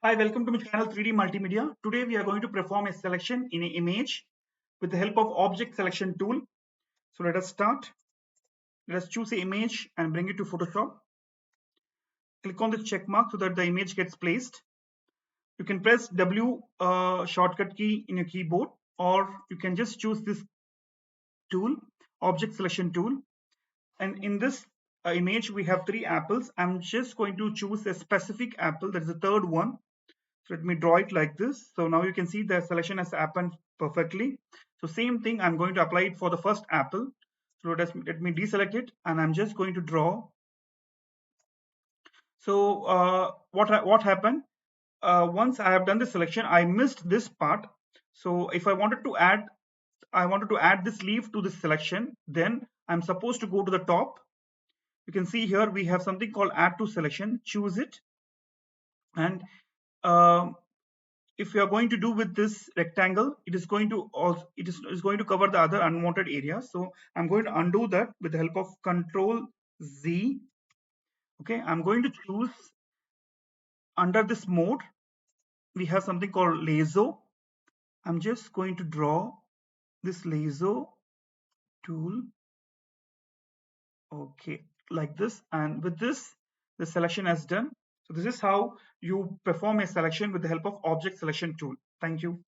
Hi, welcome to my channel 3D Multimedia. Today we are going to perform a selection in an image with the help of object selection tool. So let us start. Let us choose an image and bring it to Photoshop. Click on the check mark so that the image gets placed. You can press W shortcut key in your keyboard, or you can just choose this tool, object selection tool. And in this image, we have three apples. I'm just going to choose a specific apple. That is the third one. So let me draw it like this. So now you can see the selection has happened perfectly. So same thing, I'm going to apply it for the first apple. So let me deselect it, and I'm just going to draw. So what happened? Once I have done the selection, I missed this part. So if I wanted to add this leaf to this selection, then I'm supposed to go to the top. You can see here we have something called add to selection. Choose it, and um, if you are going to do with this rectangle, it is going to also is going to cover the other unwanted areas. So I'm going to undo that with the help of Control Z. Okay, I'm going to choose under this mode. We have something called lasso. I'm just going to draw this lasso tool. Okay, like this, and with this, the selection is done. So this is how you perform a selection with the help of object selection tool. Thank you.